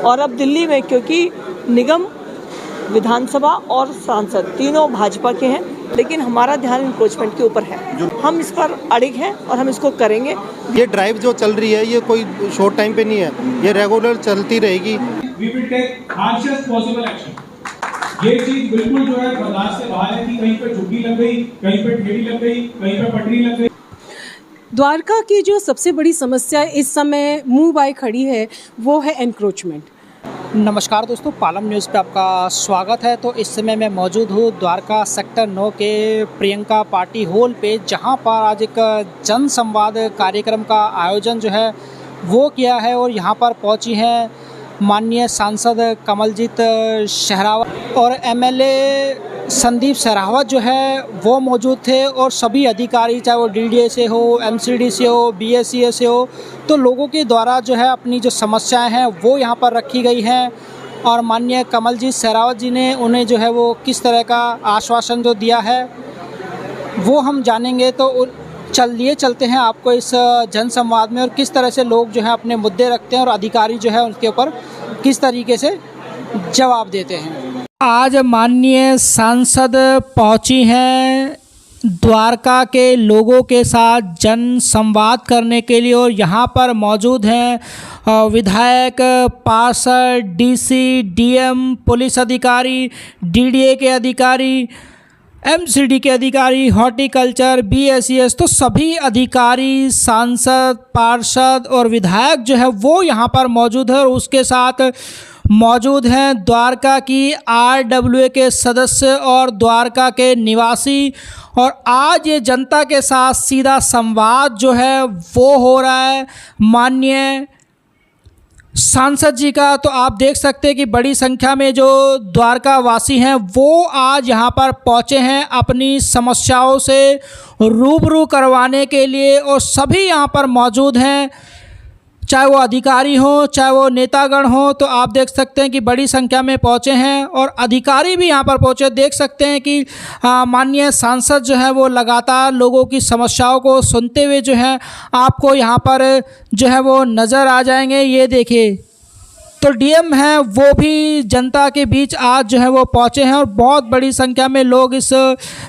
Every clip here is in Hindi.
और अब दिल्ली में क्योंकि निगम, विधानसभा और सांसद तीनों भाजपा के हैं, लेकिन हमारा ध्यान इंक्रोचमेंट के ऊपर है। हम इस पर अड़िग हैं और हम इसको करेंगे। ये ड्राइव जो चल रही है ये कोई शॉर्ट टाइम पे नहीं है, ये रेगुलर चलती रहेगी। We will take harshest possible action। ये चीज बिल्कुल जो है बर्दाश्त से बाहर है कि कहीं पे झुग्गी लग गई, कहीं पे ठेली लग गई, कहीं पे पटरी लग गई। द्वारका की जो सबसे बड़ी समस्या इस समय मुंह बाई खड़ी है वो है एनक्रोचमेंट। नमस्कार दोस्तों, पालम न्यूज़ पे आपका स्वागत है। तो इस समय मैं मौजूद हूँ द्वारका सेक्टर 9 के प्रियंका पार्टी हॉल पे, जहाँ पर आज एक जन संवाद कार्यक्रम का आयोजन जो है वो किया है और यहाँ पर पहुँची हैं माननीय सांसद कमलजीत शेरावत और एमएलए संदीप शेरावत जो है वो मौजूद थे, और सभी अधिकारी, चाहे वो डीडीए से हो, एमसीडी से हो, बीएससीए से हो, तो लोगों के द्वारा जो है अपनी जो समस्याएं हैं वो यहाँ पर रखी गई हैं। और माननीय कमलजीत शेरावत जी ने उन्हें जो है वो किस तरह का आश्वासन जो दिया है वो हम जानेंगे। तो चलते हैं आपको इस जन संवाद में, और किस तरह से लोग जो है अपने मुद्दे रखते हैं और अधिकारी जो है उनके ऊपर किस तरीके से जवाब देते हैं। आज माननीय सांसद पहुंची हैं द्वारका के लोगों के साथ जन संवाद करने के लिए, और यहाँ पर मौजूद हैं विधायक, पार्षद, डीसी, डीएम, पुलिस अधिकारी, डीडीए के अधिकारी, एमसीडी के अधिकारी, हॉर्टिकल्चर, बीएससीएस, तो सभी अधिकारी, सांसद, पार्षद और विधायक जो है वो यहाँ पर मौजूद है। और उसके साथ मौजूद हैं द्वारका की आरडब्ल्यूए के सदस्य और द्वारका के निवासी। और आज ये जनता के साथ सीधा संवाद जो है वो हो रहा है माननीय सांसद जी का। तो आप देख सकते हैं कि बड़ी संख्या में जो द्वारका वासी हैं वो आज यहाँ पर पहुँचे हैं अपनी समस्याओं से रूबरू करवाने के लिए, और सभी यहाँ पर मौजूद हैं, चाहे वो अधिकारी हो, चाहे वो नेतागण हो। तो आप देख सकते हैं कि बड़ी संख्या में पहुँचे हैं, और अधिकारी भी यहाँ पर पहुँचे। देख सकते हैं कि माननीय सांसद जो है वो लगातार लोगों की समस्याओं को सुनते हुए जो है आपको यहाँ पर जो है वो नज़र आ जाएंगे। ये देखिए, तो डीएम हैं वो भी जनता के बीच आज जो है वो पहुँचे हैं, और बहुत बड़ी संख्या में लोग इस,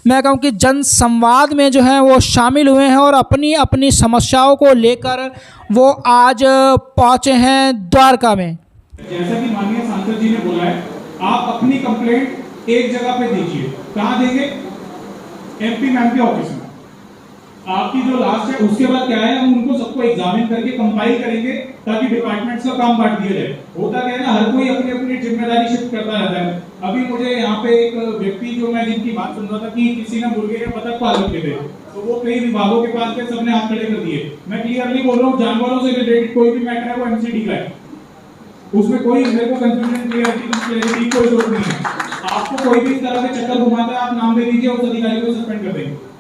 मैं कहूँ कि जन संवाद में जो है वो शामिल हुए हैं और अपनी अपनी समस्याओं को लेकर वो आज पहुँचे हैं द्वारका में। जैसा कि माननीय सांसद जी ने बोला है, आप अपनी कंप्लेंट एक जगह पे दीजिए। कहाँ देंगे? एमपी मैम के ऑफिस में। आपकी जो लास्ट है उसके बाद क्या है, हम उनको सबको एग्जामिन करके कंपाइल करेंगे ताकि डिपार्टमेंट्स का काम बांट दिया जाए। होता क्या है ना, हर कोई अपनी अपनी जिम्मेदारी शिफ्ट करता रहता है। अभी मुझे यहाँ पे एक व्यक्ति जो मैं जिनकी बात सुन रहा था कि किसी ने मुर्गे या बतख पाल रखे थे, तो वो कई विभागों के पास के सबने हाथ खड़े कर दिए। मैं क्लियरली बोल रहा हूँ, जानवरों से रिलेटेड कोई भी मैटर है वो एमसीडी का है, उसमें कोई मेरे को कंफ्यूजन क्लियरिटी कोई जरूरत नहीं है। आपको कोई भी इस तरह के चक्कर घुमाता है, आप नाम दे दीजिए, उस अधिकारी को सस्पेंड कर देंगे।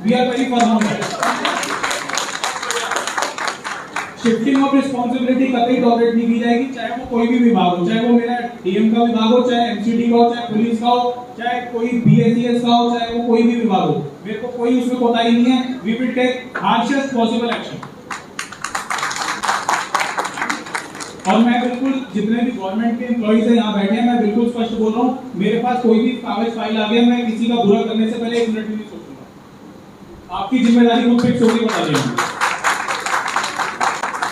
We are very firm on that। Shifting of responsibility कतई टॉलरेट नहीं की जाएगी, चाहे वो कोई भी विभाग हो, चाहे वो मेरा डीएम का विभाग हो, चाहे एमसीडी का हो, चाहे पुलिस का हो, चाहे कोई बीएससीएस का हो, चाहे वो कोई भी विभाग हो, मेरे को कोई उसमें कोताही नहीं है। We will take harshest possible action। और मैं बिल्कुल, जितने भी गवर्नमेंट के एम्प्लॉइज हैं यहाँ बैठे हैं, मैं बिल्कुल स्पष्ट बोल रहा हूँ, मेरे पास कोई भी कागज फाइल आ गया, मैं किसी का बुरा करने से पहले 1 मिनट भी नहीं सोचूंगा। आपकी जिम्मेदारी को फिक्स होगी, बता देंगे।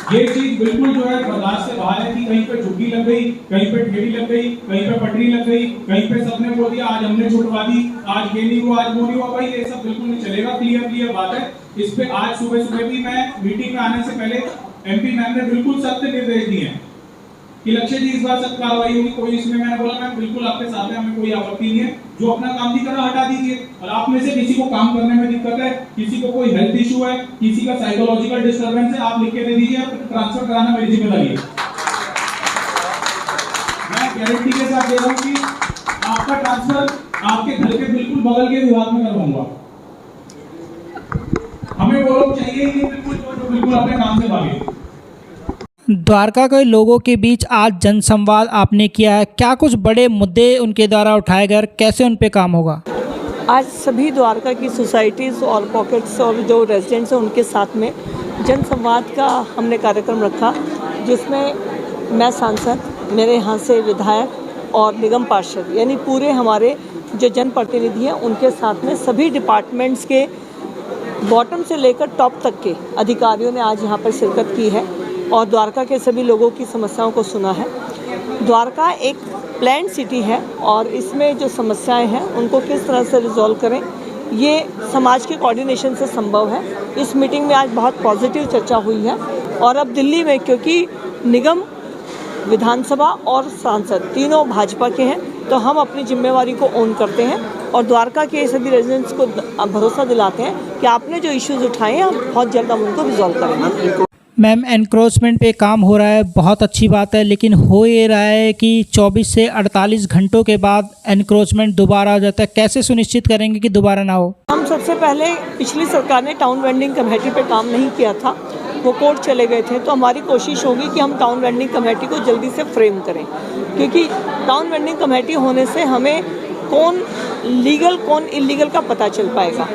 ये चीज बिल्कुल जो है बर्दाश्त से बाहर है कि कहीं पे झुग्गी लग गई, कहीं पे ठेली लग गई, कहीं पे पटरी लग गई, कहीं पे सबने बोल दिया आज हमने छुटवा दी, आज ये नहीं हुआ, आज वो नहीं हुआ। भाई ये सब बिल्कुल नहीं चलेगा। क्लियर बात है। इस पे आज सुबह भी मैं मीटिंग में आने से पहले एमपी मैम ने बिल्कुल सख्त निर्देश दिए हैं कि लक्ष्य जी इस बार सख्त कार्रवाई होगी। कोई इसमें, मैंने बोला मैम बिल्कुल आपके साथ है, हमें कोई आपत्ति नहीं है, जो अपना काम नहीं कर रहा हटा दीजिए। और आप में से किसी को काम करने में दिक्कत है, किसी को कोई हेल्थ इशू है, किसी का साइकोलॉजिकल डिस्टर्बेंस है, आप लिख के दे दीजिए, ट्रांसफर कराना मेरी जिम्मेदारी है। मैं गारंटी के साथ दे रहा हूँ कि आपका ट्रांसफर आपके घर के बिल्कुल बगल के विभाग में करवाऊंगा। हमें वो लोग चाहिए ही नहीं बिल्कुल जो बिल्कुल अपने काम से भागे। द्वारका के लोगों के बीच आज जनसंवाद आपने किया है, क्या कुछ बड़े मुद्दे उनके द्वारा उठाए गए, कैसे उन पे काम होगा? आज सभी द्वारका की सोसाइटीज़ और पॉकेट्स और जो रेजिडेंट्स हैं उनके साथ में जन संवाद का हमने कार्यक्रम रखा, जिसमें मैं सांसद, मेरे यहाँ से विधायक और निगम पार्षद यानी पूरे हमारे जो जनप्रतिनिधि हैं उनके साथ में सभी डिपार्टमेंट्स के बॉटम से लेकर टॉप तक के अधिकारियों ने आज यहाँ पर शिरकत की है और द्वारका के सभी लोगों की समस्याओं को सुना है। द्वारका एक प्लान्ड सिटी है और इसमें जो समस्याएं हैं उनको किस तरह से रिजॉल्व करें ये समाज के कोऑर्डिनेशन से संभव है। इस मीटिंग में आज बहुत पॉजिटिव चर्चा हुई है और अब दिल्ली में क्योंकि निगम, विधानसभा और सांसद तीनों भाजपा के हैं तो हम अपनी जिम्मेवारी को ओन करते हैं और द्वारका के सभी रेजिडेंट्स को भरोसा दिलाते हैं कि आपने जो इश्यूज उठाए हैं हम बहुत जल्द हम उनको रिजॉल्व करेंगे। मैम, एनक्रोचमेंट पे काम हो रहा है, बहुत अच्छी बात है, लेकिन हो ये रहा है कि 24 से 48 घंटों के बाद एनक्रोचमेंट दोबारा आ जाता है। कैसे सुनिश्चित करेंगे कि दोबारा ना हो? हम सबसे पहले पिछली सरकार ने टाउन वेंडिंग कमेटी पे काम नहीं किया था, वो कोर्ट चले गए थे, तो हमारी कोशिश होगी कि हम टाउन वेंडिंग कमेटी को जल्दी से फ्रेम करें क्योंकि टाउन वेंडिंग कमेटी होने से हमें कौन लीगल कौन इलीगल का पता चल पाएगा।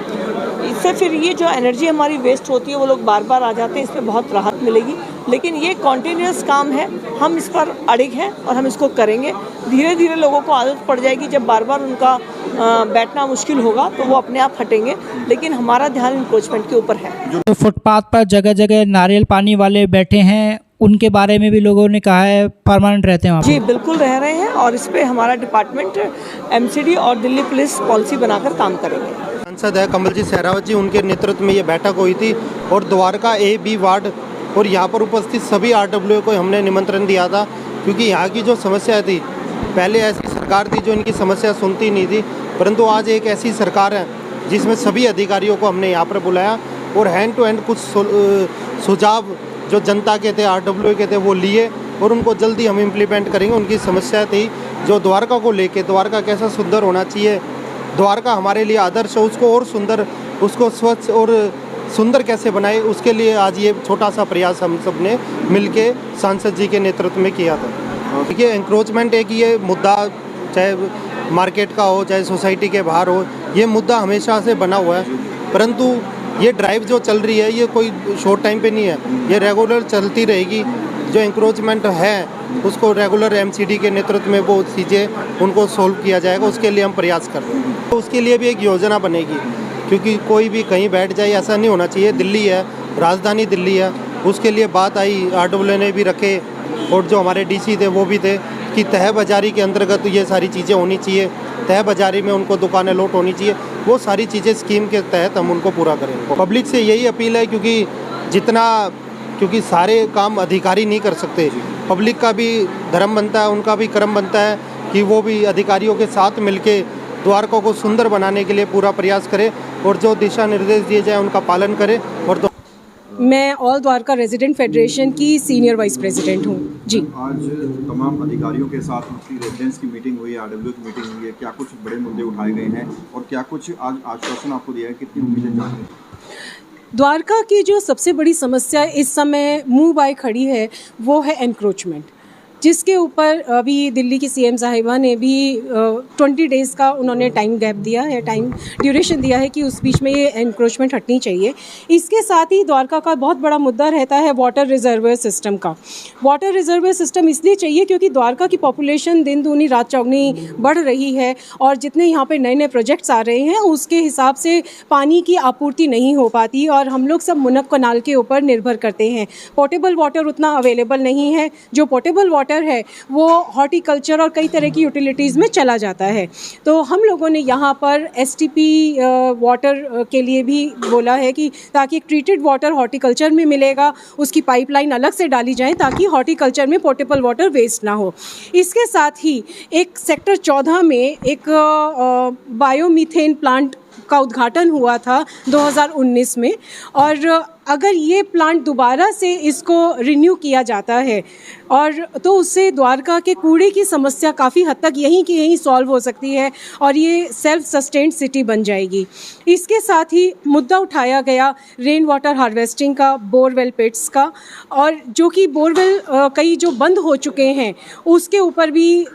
इससे फिर ये जो एनर्जी हमारी वेस्ट होती है वो लोग बार बार आ जाते हैं, इसमें बहुत राहत मिलेगी। लेकिन ये कॉन्टीन्यूस काम है, हम इस पर अड़िग हैं और हम इसको करेंगे। धीरे धीरे लोगों को आदत पड़ जाएगी, जब बार बार उनका बैठना मुश्किल होगा तो वो अपने आप हटेंगे, लेकिन हमारा ध्यान इंक्रोचमेंट के ऊपर है। जो फुटपाथ पर जगह जगह नारियल पानी वाले बैठे हैं उनके बारे में भी लोगों ने कहा है परमानेंट रहते हैं वहाँ? जी बिल्कुल रह रहे हैं और इस पर हमारा डिपार्टमेंट एमसीडी और दिल्ली पुलिस पॉलिसी बनाकर काम करेंगे। सांसद है कमलजीत सहरावत जी, उनके नेतृत्व में ये बैठक हुई थी और द्वारका A-B वार्ड और यहाँ पर उपस्थित सभी RWA को हमने निमंत्रण दिया था क्योंकि यहाँ की जो समस्या थी, पहले ऐसी सरकार थी जो इनकी समस्या सुनती नहीं थी, परंतु आज एक ऐसी सरकार है जिसमें सभी अधिकारियों को हमने यहाँ पर बुलाया और हैंड टू हैंड कुछ सुझाव जो जनता के थे, RWA के थे, वो लिए और उनको जल्दी हम इम्प्लीमेंट करेंगे। उनकी समस्या थी जो द्वारका को लेके, द्वारका कैसा सुंदर होना चाहिए, द्वारका हमारे लिए आदर्श है, उसको और सुंदर, उसको स्वच्छ और सुंदर कैसे बनाए, उसके लिए आज ये छोटा सा प्रयास हम सब ने मिलके सांसद जी के नेतृत्व में किया था। देखिए एंक्रोचमेंट एक ये मुद्दा, चाहे मार्केट का हो चाहे सोसाइटी के बाहर हो, ये मुद्दा हमेशा से बना हुआ है, परंतु ये ड्राइव जो चल रही है ये कोई शॉर्ट टाइम पे नहीं है, ये रेगुलर चलती रहेगी। जो एंक्रोचमेंट है उसको रेगुलर MCD के नेतृत्व में वो चीज़ें उनको सोल्व किया जाएगा, उसके लिए हम प्रयास कर रहे हैं। तो उसके लिए भी एक योजना बनेगी क्योंकि कोई भी कहीं बैठ जाए ऐसा नहीं होना चाहिए। दिल्ली है, राजधानी दिल्ली है, उसके लिए बात आई, RWA ने भी रखे और जो हमारे DC थे वो भी थे कि तह बाजारी के अंतर्गत ये सारी चीज़ें होनी चाहिए, तह बाजारी में उनको दुकानें लॉट होनी चाहिए, वो सारी चीज़ें स्कीम के तहत हम उनको पूरा करेंगे। पब्लिक से यही अपील है क्योंकि सारे काम अधिकारी नहीं कर सकते, पब्लिक का भी धर्म बनता है, उनका भी कर्म बनता है कि वो भी अधिकारियों के साथ मिलके द्वारका को सुंदर बनाने के लिए पूरा प्रयास करें और जो दिशा निर्देश दिए जाए उनका पालन करें। और मैं ऑल द्वारका रेजिडेंट फेडरेशन की सीनियर वाइस प्रेसिडेंट हूँ। जी, आज तमाम अधिकारियों के साथ उनकी रेजिडेंट्स की मीटिंग हुई है, RWA की मीटिंग हुई है, क्या कुछ बड़े मुद्दे उठाए गए हैं और क्या कुछ आज आश्वासन आपको दिया है, कितनी उम्मीदें जान रही हैं? द्वारका की जो सबसे बड़ी समस्या इस समय मुंह बाय खड़ी है वो है एनक्रोचमेंट, जिसके ऊपर अभी दिल्ली की CM साहिबा ने भी 20 डेज़ का उन्होंने टाइम गैप दिया है, टाइम ड्यूरेशन दिया है कि उस बीच में ये एनक्रोचमेंट हटनी चाहिए। इसके साथ ही द्वारका का बहुत बड़ा मुद्दा रहता है वाटर रिजर्वर सिस्टम का। वाटर रिजर्वर सिस्टम इसलिए चाहिए क्योंकि द्वारका की पॉपुलेशन दिन दूनी रात चौगुनी बढ़ रही है और जितने यहाँ पे नए नए प्रोजेक्ट्स आ रहे हैं उसके हिसाब से पानी की आपूर्ति नहीं हो पाती और हम लोग सब मुनक कनाल के ऊपर निर्भर करते हैं। पोर्टेबल वाटर उतना अवेलेबल नहीं है, जो पोर्टेबल वाटर है वो हॉर्टिकल्चर और कई तरह की यूटिलिटीज़ में चला जाता है। तो हम लोगों ने यहाँ पर STP वाटर के लिए भी बोला है कि ताकि ट्रीटेड वाटर हॉर्टिकल्चर में मिलेगा, उसकी पाइपलाइन अलग से डाली जाए ताकि हॉर्टिकल्चर में पोर्टेबल वाटर वेस्ट ना हो। इसके साथ ही एक सेक्टर 14 में एक बायोमीथेन प्लांट का उद्घाटन हुआ था 2019 में, और अगर ये प्लांट दोबारा से इसको रिन्यू किया जाता है और तो उससे द्वारका के कूड़े की समस्या काफ़ी हद तक यहीं की यहीं सॉल्व हो सकती है और ये सेल्फ सस्टेन्ड सिटी बन जाएगी। इसके साथ ही मुद्दा उठाया गया रेन वाटर हार्वेस्टिंग का, बोरवेल पिट्स का, और जो कि बोरवेल कई जो बंद हो चुके हैं उसके ऊपर भी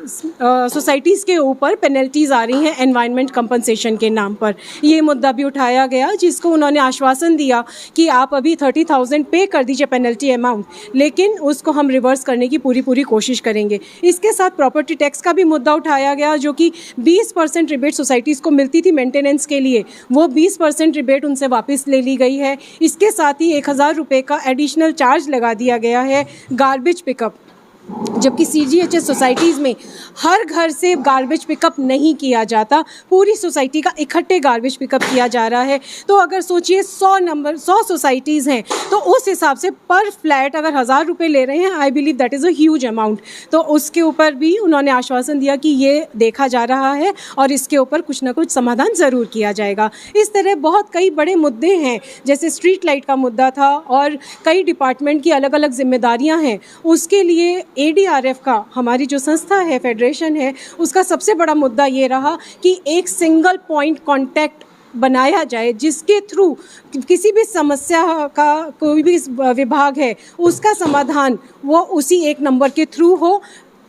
सोसाइटीज़ के ऊपर पेनल्टीज़ आ रही हैं एनवायरनमेंट कंपनसेशन के नाम पर। ये मुद्दा भी उठाया गया जिसको उन्होंने आश्वासन दिया कि आप अभी अभी 30,000 पे कर दीजिए पेनल्टी अमाउंट, लेकिन उसको हम रिवर्स करने की पूरी कोशिश करेंगे। इसके साथ प्रॉपर्टी टैक्स का भी मुद्दा उठाया गया, जो कि 20% रिबेट सोसाइटीज़ को मिलती थी मेंटेनेंस के लिए, वो 20% रिबेट उनसे वापस ले ली गई है। इसके साथ ही 1,000 रुपये का एडिशनल चार्ज लगा दिया गया है गार्बेज पिकअप, जबकि CGHS सोसाइटीज़ में हर घर से गार्बेज पिकअप नहीं किया जाता, पूरी सोसाइटी का इकट्ठे गार्बेज पिकअप किया जा रहा है। तो अगर सोचिए 100 सोसाइटीज़ हैं, तो उस हिसाब से पर फ्लैट अगर 1,000 रुपये ले रहे हैं, I believe that is a huge amount. तो उसके ऊपर भी उन्होंने आश्वासन दिया कि ये देखा जा रहा है और इसके ऊपर कुछ ना कुछ समाधान ज़रूर किया जाएगा। इस तरह बहुत कई बड़े मुद्दे हैं, जैसे स्ट्रीट लाइट का मुद्दा था और कई डिपार्टमेंट की अलग अलग जिम्मेदारियाँ हैं। उसके लिए ADRF का, हमारी जो संस्था है, फेडरेशन है, उसका सबसे बड़ा मुद्दा ये रहा कि एक सिंगल पॉइंट कांटेक्ट बनाया जाए, जिसके थ्रू किसी भी समस्या का कोई भी विभाग है उसका समाधान वो उसी एक नंबर के थ्रू हो।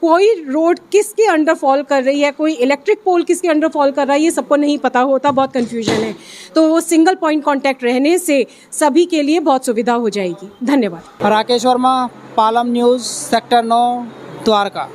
कोई रोड किसके अंडर फॉल कर रही है, कोई इलेक्ट्रिक पोल किसके अंडर फॉल कर रहा है, ये सबको नहीं पता होता, बहुत कन्फ्यूजन है। तो वो सिंगल पॉइंट कांटेक्ट रहने से सभी के लिए बहुत सुविधा हो जाएगी। धन्यवाद। Rakesh Verma, Palam news, sector 9, Dwarka.